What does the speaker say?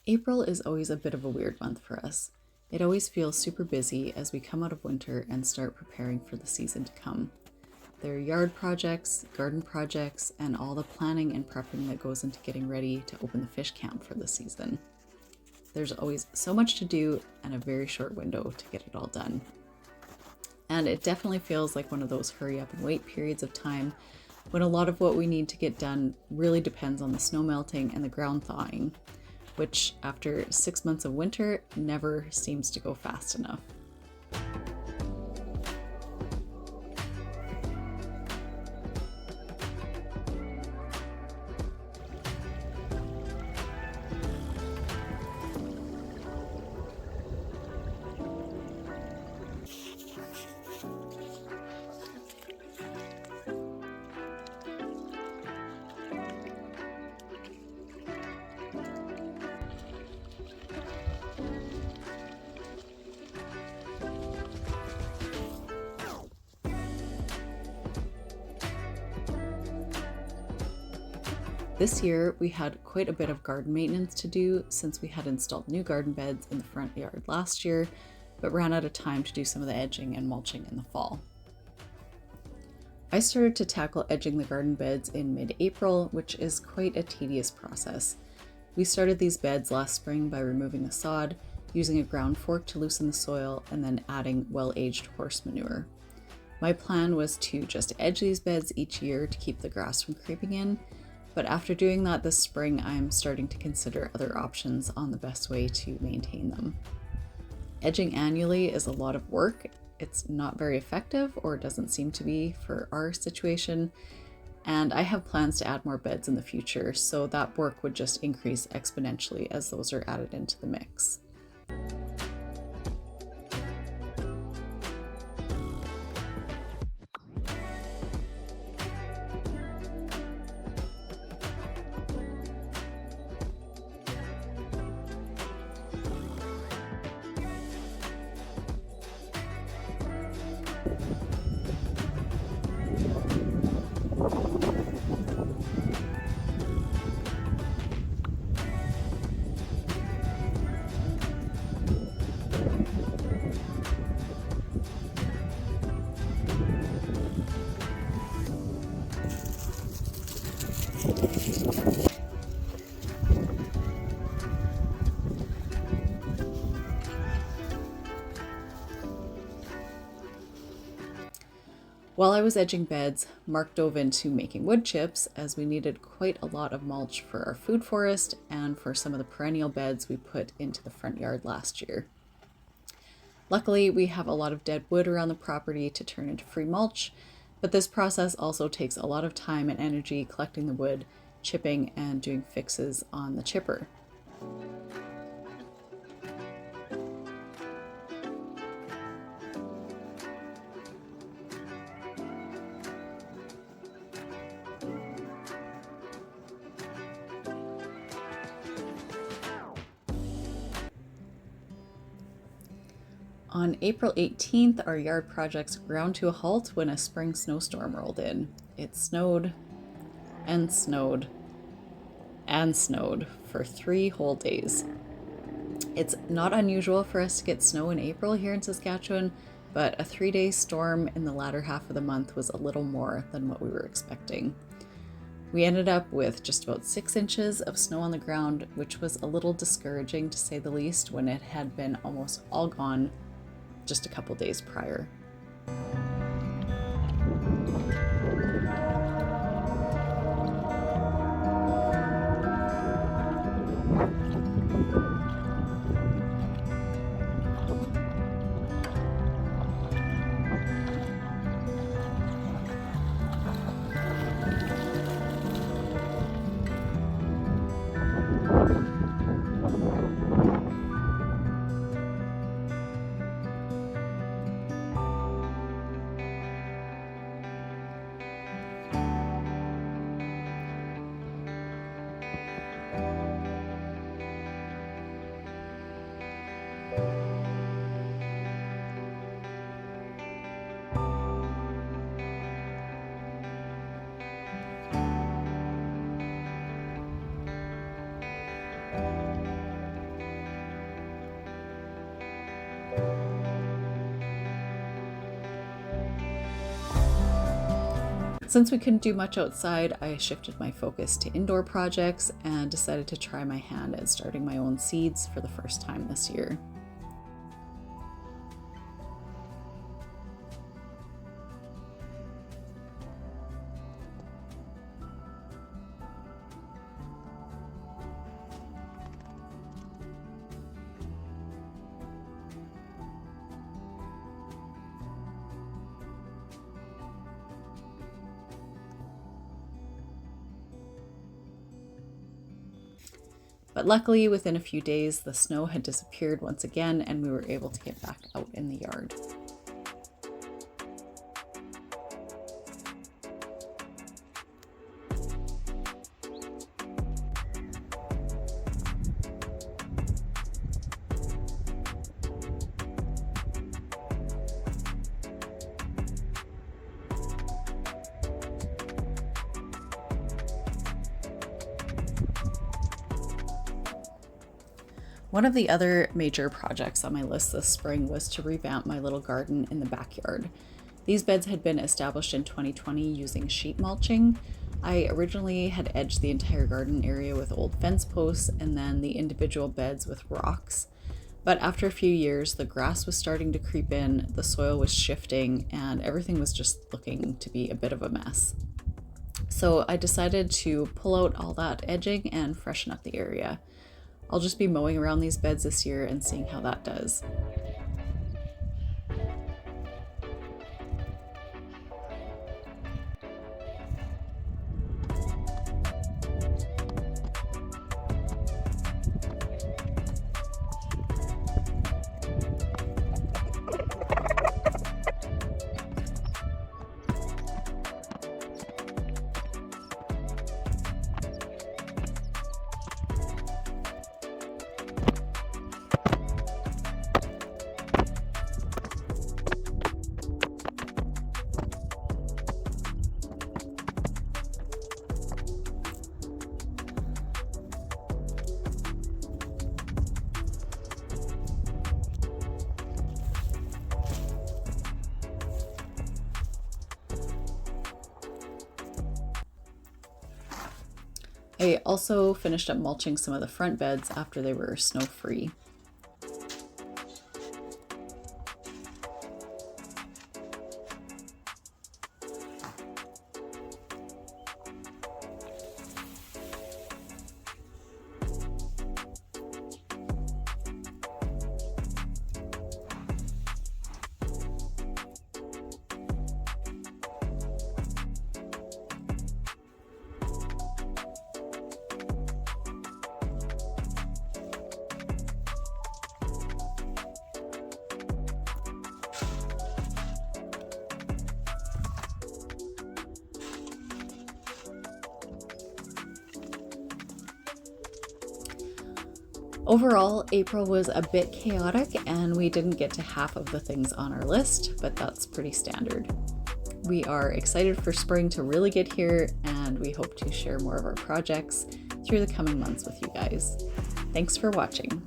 April is always a bit of a weird month for us. It always feels super busy as we come out of winter and start preparing for the season to come. There are yard projects, garden projects, and all the planning and prepping that goes into getting ready to open the fish camp for the season. There's always so much to do and a very short window to get it all done. And it definitely feels like one of those hurry up and wait periods of time when a lot of what we need to get done really depends on the snow melting and the ground thawing, which after 6 months of winter never seems to go fast enough. This year, we had quite a bit of garden maintenance to do since we had installed new garden beds in the front yard last year, but ran out of time to do some of the edging and mulching in the fall. I started to tackle edging the garden beds in mid-April, which is quite a tedious process. We started these beds last spring by removing the sod, using a ground fork to loosen the soil, and then adding well-aged horse manure. My plan was to just edge these beds each year to keep the grass from creeping in, but after doing that this spring, I'm starting to consider other options on the best way to maintain them. Edging annually is a lot of work. It's not very effective, or doesn't seem to be for our situation, and I have plans to add more beds in the future, so that work would just increase exponentially as those are added into the mix. While I was edging beds, Mark dove into making wood chips as we needed quite a lot of mulch for our food forest and for some of the perennial beds we put into the front yard last year. Luckily, we have a lot of dead wood around the property to turn into free mulch, but this process also takes a lot of time and energy collecting the wood, chipping, and doing fixes on the chipper. On April 18th, our yard projects ground to a halt when a spring snowstorm rolled in. It snowed and snowed and snowed for 3 whole days. It's not unusual for us to get snow in April here in Saskatchewan, but a 3-day storm in the latter half of the month was a little more than what we were expecting. We ended up with just about 6 inches of snow on the ground, which was a little discouraging to say the least when it had been almost all gone just a couple days prior. Since we couldn't do much outside, I shifted my focus to indoor projects and decided to try my hand at starting my own seeds for the first time this year. But luckily, within a few days, the snow had disappeared once again and we were able to get back out in the yard. One of the other major projects on my list this spring was to revamp my little garden in the backyard. These beds had been established in 2020 using sheet mulching. I originally had edged the entire garden area with old fence posts and then the individual beds with rocks. But after a few years, the grass was starting to creep in, the soil was shifting, and everything was just looking to be a bit of a mess. So I decided to pull out all that edging and freshen up the area. I'll just be mowing around these beds this year and seeing how that does. I also finished up mulching some of the front beds after they were snow-free. Overall, April was a bit chaotic and we didn't get to half of the things on our list, but that's pretty standard. We are excited for spring to really get here and we hope to share more of our projects through the coming months with you guys. Thanks for watching.